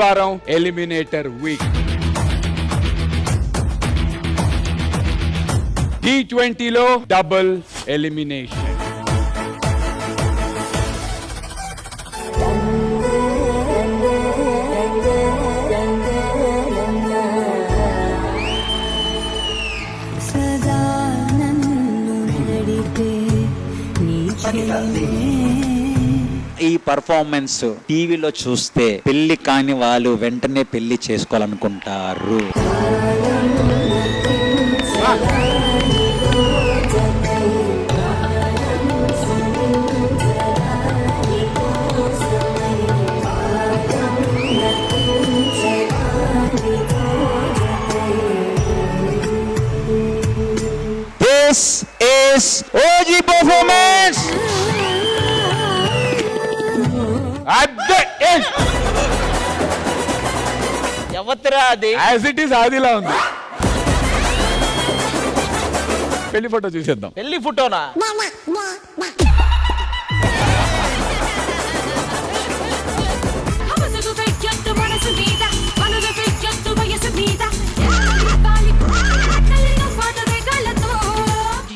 వారం eliminator week. T20లో double elimination. ఈ పర్ఫార్మెన్స్ టీవీలో చూస్తే పెళ్లి కాని వాళ్ళు వెంటనే పెళ్లి చేసుకోవాలనుకుంటారు. This is OG performance. ఎవతరా అది? యాజ్ ఇట్ ఈస్ ఆదిలా ఉంది. పెళ్లి ఫోటో చూసేద్దాం. పెళ్లి ఫోటోనా?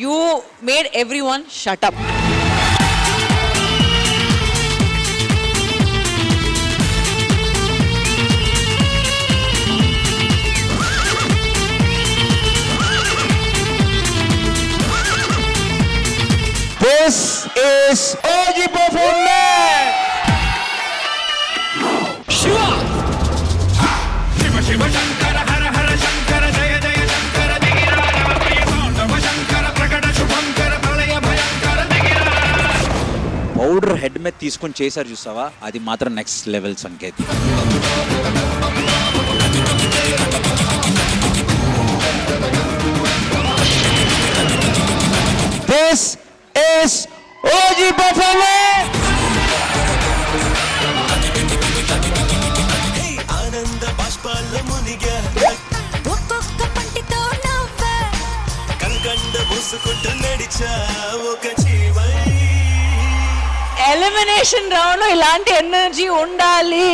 You made everyone shut up. This is OG performance. Shiva. Shiva Shiva Shankara Hara Hara Shankara Jaya Jaya Shankara Digira Priya Taundava Shankara Prakata Shubhankara Pralaya Bhayankara Digira. Powder head మీద తీసుకొని చేశారు చూసావా, అది మాత్రం next level సంకేతం. This is OG performance. ఆనంద బాష్పాల మునిగా ఒక్కొక్క పంటితో నవ్వా కల్కండ మూసుకుంటూ నడిచా ఒక జీవై. ఎలిమినేషన్ రౌండ్ లో ఇలాంటి ఎనర్జీ ఉండాలి.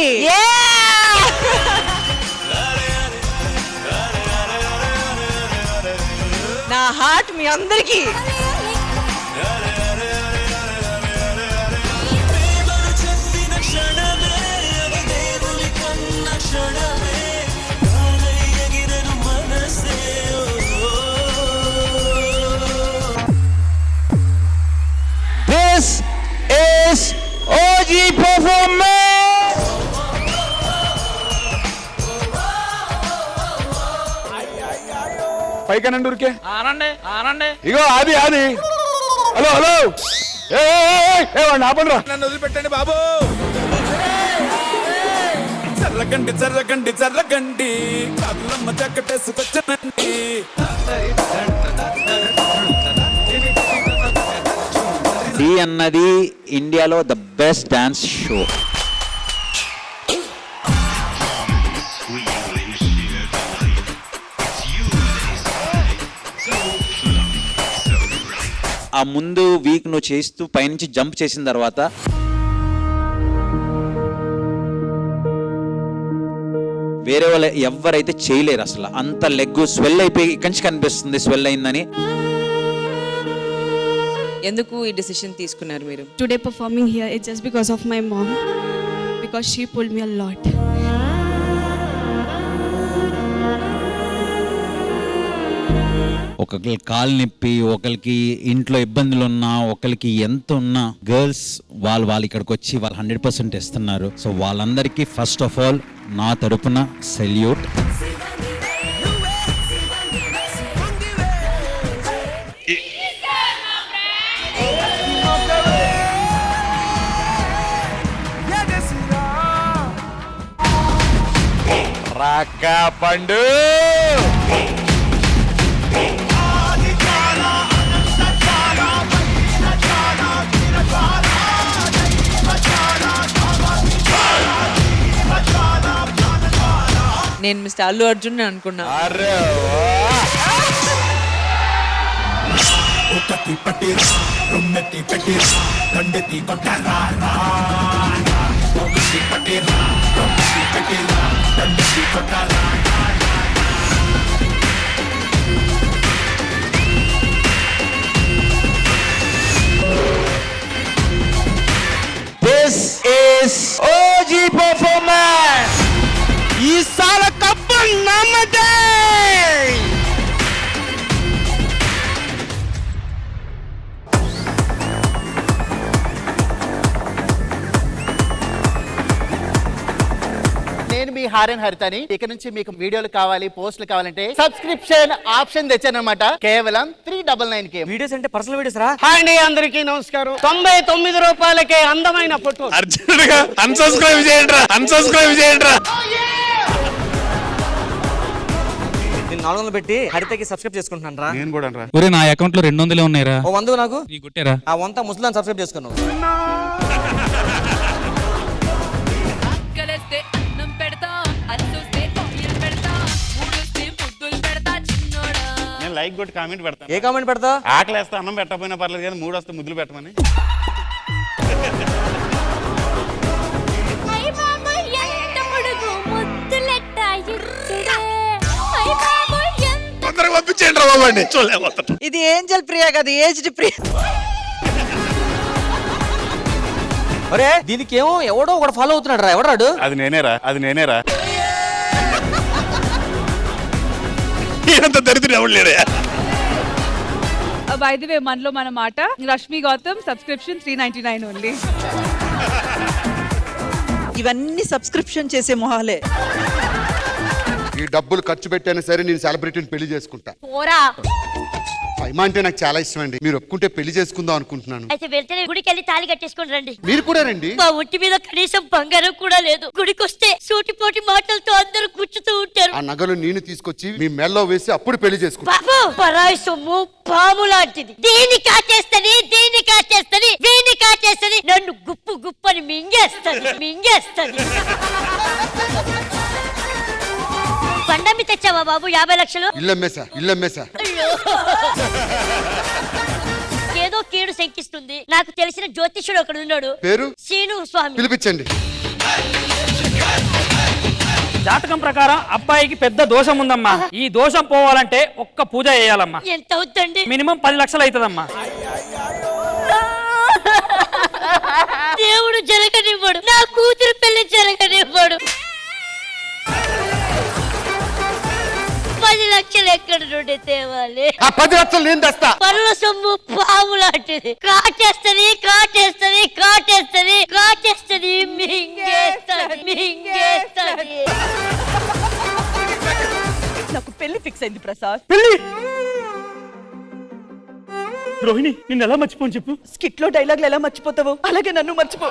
నా హార్ట్ మీ అందరికి. This is OG performance. పైకనండూరికే ఆనండి ఆనండి. ఇగో ఆది ఆది. హలో హలో, వాడిని ఆపండి రా. నన్ను వదిలిపెట్టండి బాబు. చర్రగండి చర్రగండి చర్రగండి కాదులమ్మ చక్కటేసుకొచ్చనండి. డి అన్నది ఇండియాలో ద బెస్ట్ డాన్స్ షో. ఆ ముందు వీక్ నువ్వు చేస్తూ పైనుంచి జంప్ చేసిన తర్వాత వేరే వాళ్ళు ఎవరైతే చేయలేరు అసలు. అంత లెగ్ స్వెల్ అయిపోయి ఇక్కడి నుంచి కనిపిస్తుంది స్వెల్ అయిందని. ఎందుకు ఈ డిసిషన్ తీసుకున్నారు మీరు? Today performing here is just because of my mom, because she pulled me a lot. ఒకరికి కాలు నొప్పి, ఒకరికి ఇంట్లో ఇబ్బందులు ఉన్నా, ఒకరికి ఎంత ఉన్నా గర్ల్స్ వాళ్ళు ఇక్కడికి వచ్చి వాళ్ళు 100% ఇస్తున్నారు. సో వాళ్ళందరికీ ఫస్ట్ ఆఫ్ ఆల్ నా తరపున సెల్యూట్. రాకా పండు నేను మిస్టర్ అల్లు అర్జున్ అనుకున్నా. అరే ఒకటి పట్టిరా రొమ్మెత్తి పెట్టిరా దండెత్తి కొట్టరా ఒకటి పట్టిరా రొమ్మెత్తి పెట్టిరా is OG performance. Esala cup నమ్మదే. నేను మీ హారెన్ హరితని. ఇక నుంచి మీకు వీడియోలు కావాలి, పోస్టులు కావాలంటే సబ్స్క్రిప్షన్ ఆప్షన్ తెచ్చానమాట. కేవలం 399 వీడియోస్ అంటే పర్సనల్ వీడియోస్ రా. హాయ్ అండి, అందరికీ నమస్కారం. 99 రూపాయలకే అందమైన ఫోటో. అర్జెంట్ గా అన్సబ్స్క్రైబ్ చేయండి, అన్సబ్స్క్రైబ్ చేయండి. నేను 400 పెట్టి హరితకి సబ్స్క్రైబ్ చేసుకుంటున్నాను రా. నేను కూడా రా. ఒరే నా అకౌంట్ లో 200 ఉన్నాయిరా. ఓ 100 నాకు నీ గుట్టేరా. ఆ 100 ముస్లాం సబ్స్క్రైబ్ చేసుకున్నావు. కలిస్తే అన్నం పెడతా, అల్లుస్తే ఆయిల్ పెడతా, మూడుస్తే ముద్దులు పెడతా చిన్నోడా. నేను లైక్ కొట్టి కామెంట్ పెడతాను. ఏ కామెంట్ పెడతా? ఆకలి వేస్తే అన్నం పెట్టకపోయినా పర్లేదు కానీ 3 వస్తే ముద్దులు పెట్టమని. అయ్ బాబోయ్ ఎంత పొడుగు ముద్దులెట్ట ఇచ్చుడే. అయ్ బాబోయ్ ఎంత తొందరగా పంపించేయండి రా బాబు అండి, చూడలేకపోతాను. ఇది ఏంజల్ ప్రియా కదా, ఏజ్డ్ ప్రియా. అరే దీనికి ఏమో ఎవడో ఒకడు ఫాలో అవుతున్నాడు రా. ఎవడాడు? అది నేనేరా, అది నేనేరా. ఈయనంత దరిద్రుడు ఎవడు లేడే. బై ది వే మనలో మన మాట రష్మి గౌతమ్ సబ్స్క్రిప్షన్ 399 ఓన్లీ. ఇవన్నీ సబ్స్క్రిప్షన్ చేసే మొహాలే. ఈ డబ్బులు ఖర్చు పెట్టైనా సరే నేను సెలబ్రిటీని పెళ్లి చేసుకుంటా. పోరా. ఫైమా అంటే నాకు చాలా ఇష్టం అండి. మీరు ఒప్పుకుంటే పెళ్లి చేసుకుందాం అనుకుంటున్నాను. అయితే వెళ్తే గుడికి వెళ్ళి తాళి కట్టేసుకొని రండి. మీరు కూడా రండి. మా ఒంటి మీద కనీసం బంగారం కూడా లేదు. గుడికి వస్తే సూటిపోటి మాటలతో అందరూ కూర్చుతూ ఉంటారు. ఆ నగలు నేను తీసుకొచ్చి మీ మెల్లో వేసి అప్పుడు పెళ్లి చేసుకుంటా. బాబు పరాయి సొమ్ము పాము లాంటిది. దీన్ని కాచేస్తని, దీన్ని కాచేస్తని, వీన్ని కాచేస్తని, నన్ను గుప్పు గుప్పని మింగేస్తది, మింగేస్తది. పండమి తెచ్చావా బాబు 50 లక్షలు? ఇల్లమ్మేసా, ఇల్లమ్మేసా. ఏదో కీడు శంకిస్తుంది. నాకు తెలిసిన జ్యోతిష్యుడు ఒకడు ఉన్నాడు, పేరు శ్రీను స్వామి. పిలిపించండి. జాతకం ప్రకారం అబ్బాయికి పెద్ద దోషం ఉందమ్మా. ఈ దోషం పోవాలంటే ఒక్క పూజ చేయాలమ్మా. ఎంత అవుతుంది? మినిమం 10 లక్షలు అవుతుందమ్మా. దేవుడు జరగనివ్వడు, నా కూతురు పెళ్లి జరగనివ్వడు. 10 లక్షలు ఎక్కడ నుండి తేవాలి? ఆ 10 లక్షలు నేను తెస్తా. పరుల సొమ్ము పాము లాంటిది. కాటేస్తది, కాటేస్తది, కాటేస్తది, కాటేస్తది, మింగేస్తది, మింగేస్తది. నాకు పెళ్లి ఫిక్స్ అయింది ప్రసాద్. పెళ్ళి రోహిణి, నిన్ను ఎలా మర్చిపోని చెప్పు. స్కిట్ లో డైలాగ్లు ఎలా మర్చిపోతావు అలాగే నన్ను మర్చిపో.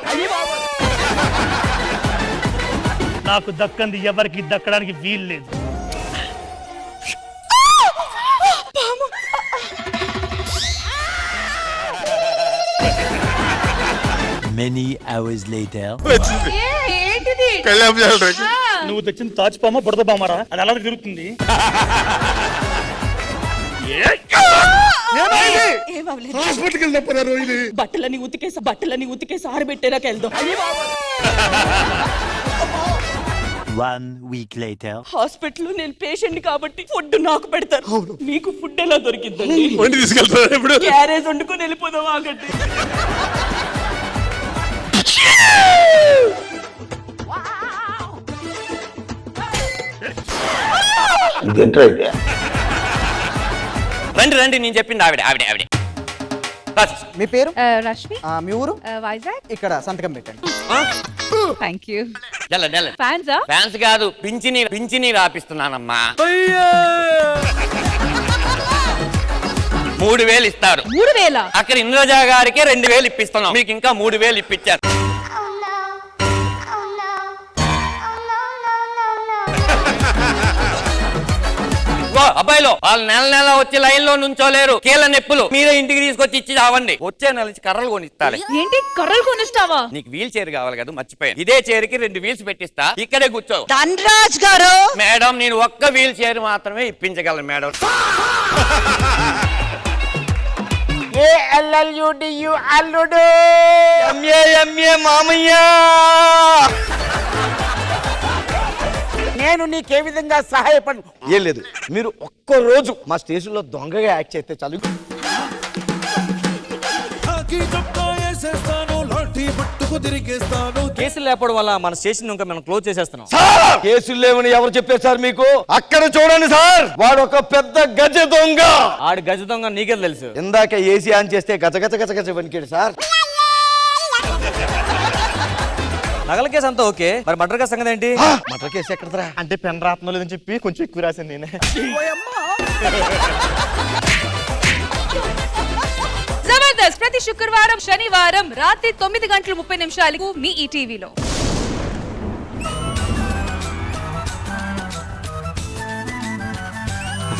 నాకు దక్కంది ఎవరికి దక్కడానికి వీలు లేదు. Many hours later. ఏంటిది? కళ్యాణ్ చేయాలి. నువ్వు తెచ్చిన తాచిపామా బుడద బామారా, అది అలా తిరుగుతుంది. హాస్పిటల్కి వెళ్ళినప్పుడు రోహిణి. బట్టలని ఉతికేసి ఆరబెట్టేరాక వెళ్దాం. 1 week later. హాస్పిటల్లో నేను పేషెంట్ కాబట్టి ఫుడ్ నాకు పెడతారు. మీకు ఫుడ్ ఎలా దొరికిందండి? వండి తీసుకెళ్తారా ఇప్పుడు? క్యారేజ్ వండుకొని వెళ్ళిపోదాం ఆగండి. రండి రండి, నేను చెప్పింది ఆవిడ ఆవిడ ఆవిడ. మీ పేరు? రష్మి. మీ ఊరు? వైజాగ్. ఇక్కడ సంతకం పెట్టండి. Thank you. జల్ల ఫ్యాన్సా? ఫ్యాన్స్ కాదు, పింఛని రాపిస్తున్నానమ్మా. 3000 ఇస్తారు. 3000? అక్కడ ఇంద్రజా గారికే 2000 ఇప్పిస్తున్నాం. మీకు ఇంకా 3000 ఇప్పించారు. అబ్బాయిలో వాళ్ళు నెల వచ్చి లైన్ లో నుంచోలేరు. కీళ్ళ నొప్పులు మీరే ఇంటికి తీసుకొచ్చి ఇచ్చి రావండి. వచ్చే నెల నుంచి కర్రలు కొనిస్తాలే. ఏంటి కర్రలు కొనిస్తావా? నీకు వీల్ చైర్ కావాలి కదా, మర్చిపోయాను. ఇదే చైర్ కి 2 వీల్స్ పెట్టిస్తా, ఇక్కడే కూర్చో. ధనరాజ్ గారు. మేడం నేను ఒక్క వీల్ చైర్ మాత్రమే ఇప్పించగలను మేడం. ALLUDU అల్లుడు. ఎంఏ మామయ్య. నేను నీకే విధంగా సహాయపడు. ఏం లేదు, మీరు ఒక్కరోజు మా స్టేషన్ లో దొంగగా యాక్ట్ చేస్తే చాలు. హాకీ చొక్కా వేసేస్తాను, లాఠీ కేసులు లేకపోవడం వల్ల మన స్టేషన్ ఇంకా మనం క్లోజ్ చేసేస్తున్నాం. సార్ కేసులు లేవని ఎవరు చెప్పారు సార్ మీకు? అక్కడ చూడండి సార్, వాడు ఒక పెద్ద గజ దొంగ. ఆడి గజ దొంగ నీకే తెలుసు. ఇందాక ఏసీ ఆన్ చేస్తే గజ గజ గజ గజ వణికాడు సార్. నగల కేసు అంతా ఓకే, మరి మర్డర్ కేసు సంగతి ఏంటి? మటర్ కేసు ఎక్కడరా? అంటే పెన్ రాత్మ లేదని చెప్పి కొంచెం ఎక్కువ రాశాను నేనే. జబర్దస్త్ ప్రతి శుక్రవారం శనివారం రాత్రి 9:30 మీ ఈటీవీలో.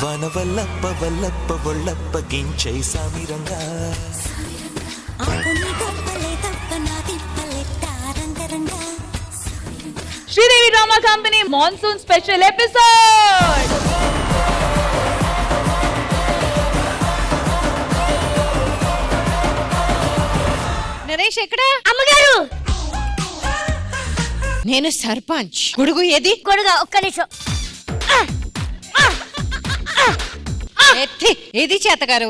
వనవల్లప్ప వల్లప్ప వల్లప్ప గించై సామిరంగా Sridevi drama company monsoon special episode. Naresh ఎక్కడ? అమ్మగారు, నేను సర్పంచ్. గొడుగు ఏది? కొడుగా ఒక్క నిమిషం. ఏది చేతగారు?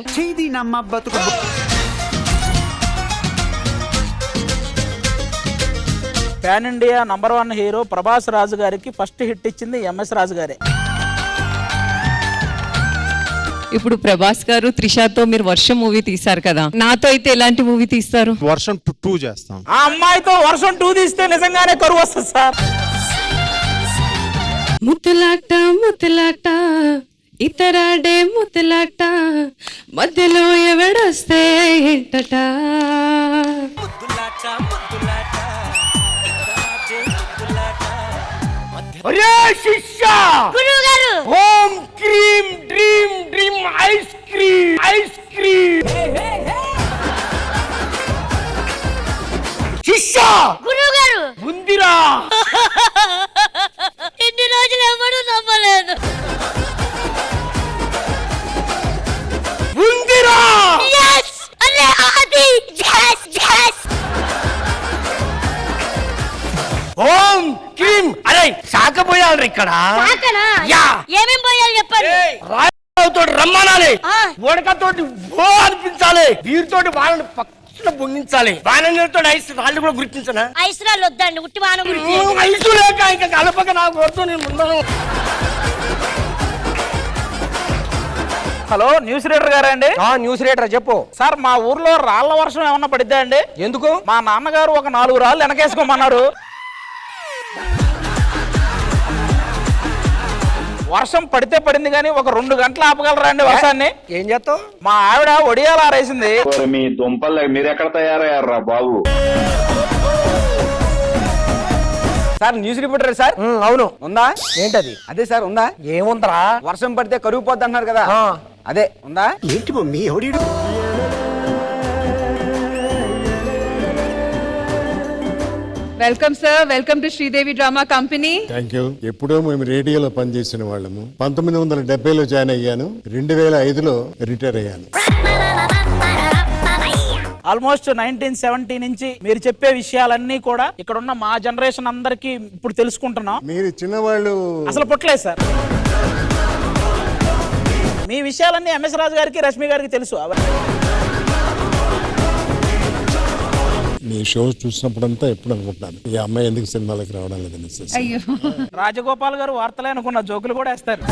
Pan India number 1 hero Prabhas Raju గారికి ఫస్ట్ హిట్ ఇచ్చింది ఎంఎస్ రాజు గారే. ఇప్పుడు ప్రభాస్ గారు త్రిషాతో మీరు వర్షం మూవీ తీశారు కదా, నాతో అయితే ఎలాంటి మూవీ తీస్తారు? వర్షం 2 చేస్తాం. ఆ అమ్మాయితో వర్షం 2 తీస్తే నిజంగానే కరువు వస్తుంది సార్. ముద్దులాట ముద్దులాట ఇతరాడే ముద్దులాట, మధ్యలో ఎవడొస్తే ఏంటట. గురువు గారు, home cream dream dream ice cream ice cream. శిష్య గురువు గారు ఉందిరా. ఇన్ని రోజులు ఎవరు నమ్మలేదు. ఉందిరా. Yes! అరే ఆది yes yes. Home cream. అరే సాకపోయాలి ఇక్కడ. సాకనా? యా. ఏమేం పోయాలి చెప్పండి. రాజుతో రమ్మనాలి, ఆ. ఓడకతోటి ఓ అనిపించాలి, వీరితోటి వాళ్ళని పక్షులు పొంగించాలి, బాణతో ఐస్ రాళ్ళు కూడా గుర్తించనా? ఐశ్వర్యాలు వద్దండి, ఉట్టి వాన గురించి. ఐసు లేక ఇంకా కలపక నాకు వద్దు, నేను ముందను. హలో, న్యూస్ రీడర్ గారా అండి? న్యూస్ రీడర్ చెప్పు సార్, మా ఊర్లో రాళ్ల వర్షం ఏమన్నా పడిద్దా అండి? ఎందుకు? మా నాన్నగారు ఒక 4 రాళ్ళు వెనకేసుకోమన్నారు. వర్షం పడితే పడింది కానీ ఒక 2 గంటలు ఆపగలరా అండి వర్షాన్ని? ఏం చేస్తావు? మా ఆవిడ ఒడియాలు ఆరేసింది. మీ దుంపలు మీరెక్కడ తయారయ్యారా బాబు? Sir news reporter sir? అవును. ఉందా? ఏంటది? అదే సార్ ఉందా? ఏముందరా, వర్షం పడితే కరువు పోద్ది అన్నారు కదా, అదే ఉందా? ఏంటి మమ్మీ ఎవడు? Welcome sir, welcome to Sridevi drama company. Thank you. ఎప్పుడో మేము రేడియోలో పనిచేసిన వాళ్ళము. 1970లో జాయిన్ అయ్యాను, 2005లో రిటైర్ అయ్యాను. ఆల్మోస్ట్ 1970 నుంచి మీరు చెప్పే విషయాలన్నీ కూడా ఇక్కడ ఉన్న మా జనరేషన్ అందరికి ఇప్పుడు తెలుసుకుంటున్నాం. మీరు చిన్నవాళ్ళు అసలు పుట్టలేదు సార్. మీ విషయాలన్నీ ఎంఎస్ రాజు గారికి, రష్మి గారికి తెలుసు. మీ షో చూసినప్పుడంతా ఎప్పుడు అనుకుంటున్నాను, ఈ అమ్మాయి ఎందుకు సినిమాలకు రావడం లేదని. రాజగోపాల్ గారు వార్తలే అనుకున్న జోకులు కూడా వేస్తారు.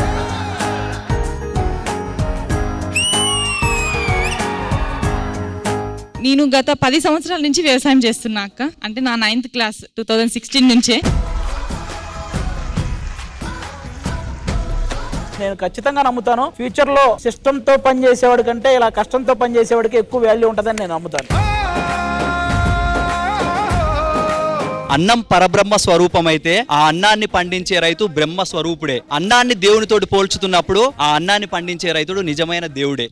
నేను గత 10 సంవత్సరాల నుంచి వ్యవసాయం చేస్తున్నా అక్క. అంటే నా 9th క్లాస్ 2016 నుంచే. నేను ఖచ్చితంగా నమ్ముతాను, ఫ్యూచర్ లో సిస్టమ్ తో పనిచేసేవాడి కంటే ఇలా కష్టంతో పనిచేసేవాడికి ఎక్కువ వాల్యూ ఉంటుందని నేను నమ్ముతాను. అన్నం పరబ్రహ్మ స్వరూపమైతే ఆ అన్నాన్ని పండించే రైతు బ్రహ్మ స్వరూపుడే. అన్నాన్ని దేవునితోటి పోల్చుతున్నప్పుడు ఆ అన్నాన్ని పండించే రైతుడు నిజమైన దేవుడే.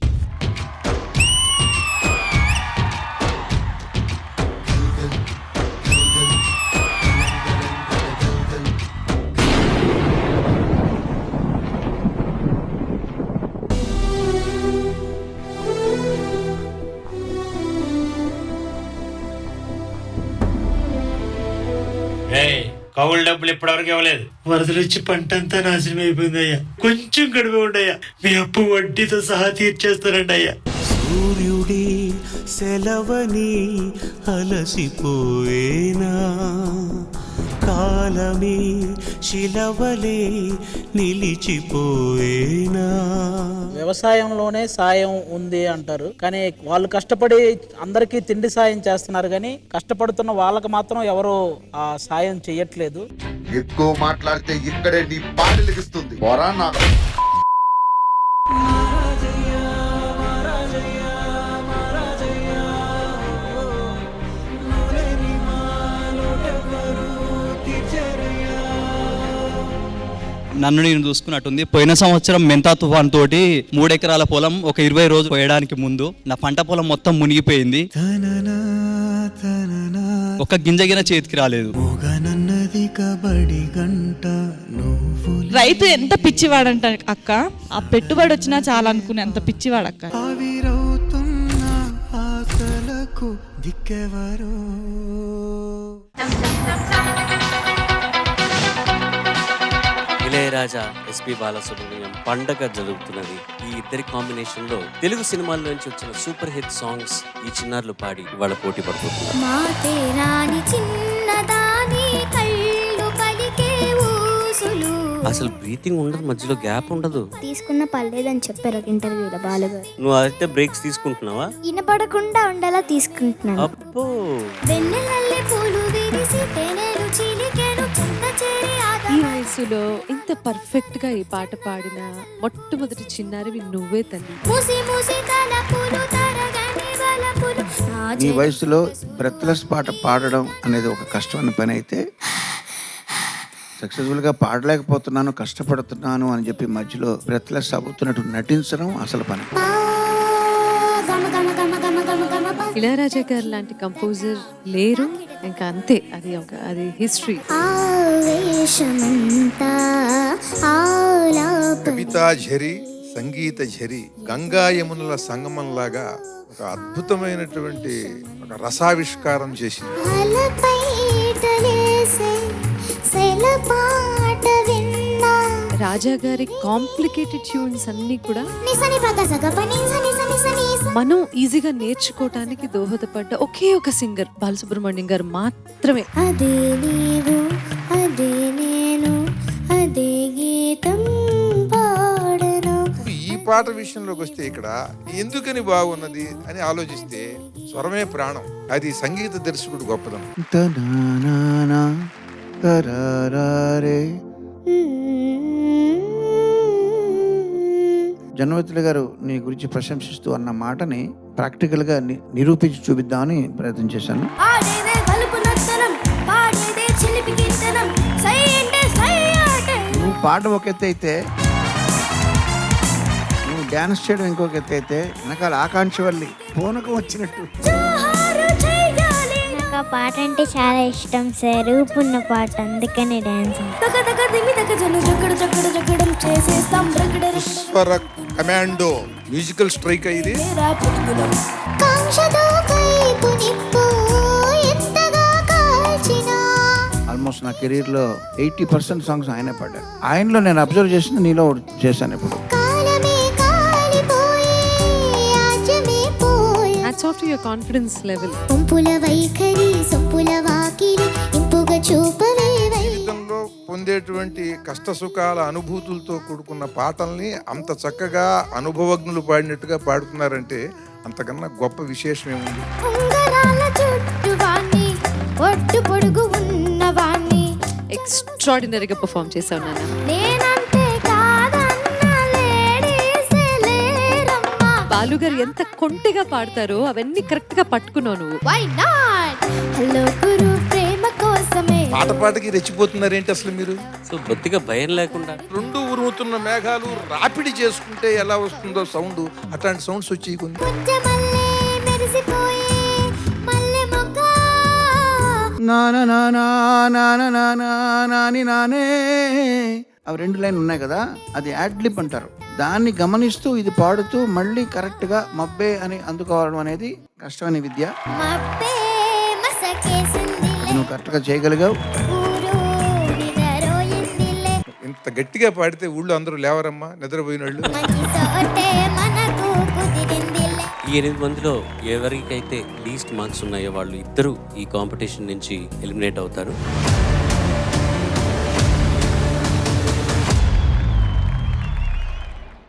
కౌలు డబ్బులు ఇప్పటివరకు ఇవ్వలేదు. వరదలు వచ్చి పంట అంతా నాశనం అయిపోయింది అయ్యా. కొంచెం గడువు ఉండయ్యా, మీ అప్పు వడ్డీతో సహా తీర్చేస్తారండి అయ్యా. సూర్యుడి సెలవని అలసిపోయేనా కాలమే శిలవలే నిలిచిపోయేనా. వ్యవసాయంలోనే సాయం ఉంది అంటారు, కానీ వాళ్ళు కష్టపడి అందరికీ తిండి సాయం చేస్తున్నారు, కానీ కష్టపడుతున్న వాళ్ళకి మాత్రం ఎవరు ఆ సాయం చెయ్యట్లేదు. ఎక్కువ మాట్లాడితే ఇక్కడే నీ పాలు లెగిస్తుంది. పోరా నా నన్ను నేను చూసుకున్నట్టుంది. పోయిన సంవత్సరం మెంతా తుఫాన్ తోటి 3 ఎకరాల పొలం ఒక 20 రోజులు పోయడానికి ముందు నా పంట పొలం మొత్తం మునిగిపోయింది. ఒక గింజగిన చేతికి రాలేదు. రైతు ఎంత పిచ్చివాడంట అక్క, ఆ పెట్టుబడి వచ్చినా చాలా అనుకునే అంత పిచ్చివాడక్క. ఇళయరాజా, ఎస్పి బాలసుబ్రహ్మణ్యం పండగ జరుగుతున్నది. ఈ ఇద్దరి కాంబినేషన్ లో తెలుగు సినిమాల్లో నుంచి వచ్చిన సూపర్ హిట్ సాంగ్స్ ఈ చిన్నారులు పాడి ఇవాళ పోటీ పడుతున్నారు. అసలు బ్రీతింగ్ ఉండదు, మధ్యలో గ్యాప్ ఉండదు. తీసుకున్న పర్లేదని చెప్పారు ఇంటర్వ్యూలో బాలుగారు. నువ్వు అయితే బ్రేక్స్ తీసుకుంటున్నావా? వినపడకుండా ఉండేలా తీసుకుంటున్నాను. అబ్బో, ఈ వయసులో ఇంత పర్ఫెక్ట్ గా ఈ పాట పాడిన మొట్టమొదటి చిన్నారివి నువ్వే తల్లి. ఈ వయసులో బ్రెత్లెస్ పాట పాడడం అనేది ఒక కష్టమైన పని అయితే, సక్సెస్ఫుల్గా పాడలేకపోతున్నాను, కష్టపడుతున్నాను అని చెప్పి మధ్యలో బ్రెత్లెస్ అవుతున్నట్టు నటించడం అసలు పని. ఇళయరాజా గారు లాంటి కంపోజర్ లేరు, ఇంకా అంతే. అది హిస్టరీ. కవితా ఝరి, సంగీత ఝరి, గంగా యమునుల సంగమంలాగా ఒక అద్భుతమైనటువంటి ఒక రసావిష్కారం చేసింది. రాజా గారి కాంప్లికేటెడ్ ట్యూన్స్ అన్ని కూడా మనం ఈజీగా నేర్చుకోవటానికి దోహదపడ్డ ఒకే ఒక సింగర్ బాలసుబ్రహ్మణ్యం గారు మాత్రమే. అదే నీవు, అదే నేను, అదే గీతం పాడను. ఈ పాట విషయంలోకి వస్తే ఇక్కడ ఎందుకని బాగున్నది అని ఆలోచిస్తే స్వరమే ప్రాణం. అది సంగీత దర్శకుడు గొప్పదనం. జన్మతులు గారు నీ గురించి ప్రశంసిస్తూ అన్న మాటని ప్రాక్టికల్ గా నిరూపించి చూపిద్దామని ప్రయత్నం చేశాను. నువ్వు పాట ఒక ఎత్తు అయితే, నువ్వు డ్యాన్స్ చేయడం ఇంకొక ఎత్తు అయితే, వెనకాల ఆకాంక్ష వల్లి పూనకం వచ్చినట్టు. నాకు ఆ పాట అంటే చాలా ఇష్టం సార్, ఊపున్న పాట, అందుకని డాన్స్. పుష్పర కమాండో మ్యూజికల్ స్ట్రైక్ ఇది. ఆల్మోస్ట్ నా కెరీర్ లో 80% సాంగ్స్ ఆయనే పాడారు. ఆయనలో నేను అబ్జర్వ్ చేసింది నీలో చేశాను ఇప్పుడు. Hats off to your confidence level. జీవితంలో పొందేటువంటి కష్ట సుఖాల అనుభూతులతో కూడుకున్న పాటల్ని అంత చక్కగా అనుభవజ్ఞులు పాడినట్టుగా పాడుతున్నారంటే అంతకన్నా గొప్ప విశేషం ఏముంది? ఎక్స్ట్రాడినరీగా పర్ఫామ్ చేశావు నాన్న. బాలు గారు ఎంత కొంటిగా పాడతారో అవన్నీ కరెక్ట్ గా పట్టుకున్నావు నువ్వు. పాట పాటకి రెచ్చిపోతున్నారేంటి అసలు మీరు? సో బొత్తిగా భయం లేకుండా రెండు ఉరుముతున్న మేఘాలు రాపిడి చేసుకుంటే ఎలా వస్తుందో సౌండ్, అట్లాంటి సౌండ్స్ వచ్చి కొన్ని. అవి 2 లైన్లు ఉన్నాయి కదా, అది యాడ్లిప్ అంటారు. దాన్ని గమనిస్తూ ఇది పాడుతూ మళ్ళీ కరెక్ట్ గా మబ్బే అని అందుకోవడం అనేది కష్టమైన విద్య. నువ్వు కరెక్ట్ గా చేయగలిగావు. ఇంత గట్టిగా పాడితే ఊళ్ళో అందరూ లేవరమ్మా, నిద్రపోయిన వాళ్ళు. ఈ 8 మందిలో ఎవరికైతే లీస్ట్ మార్క్స్ ఉన్నాయో వాళ్ళు ఇద్దరు ఈ కాంపిటీషన్ నుంచి ఎలిమినేట్ అవుతారు.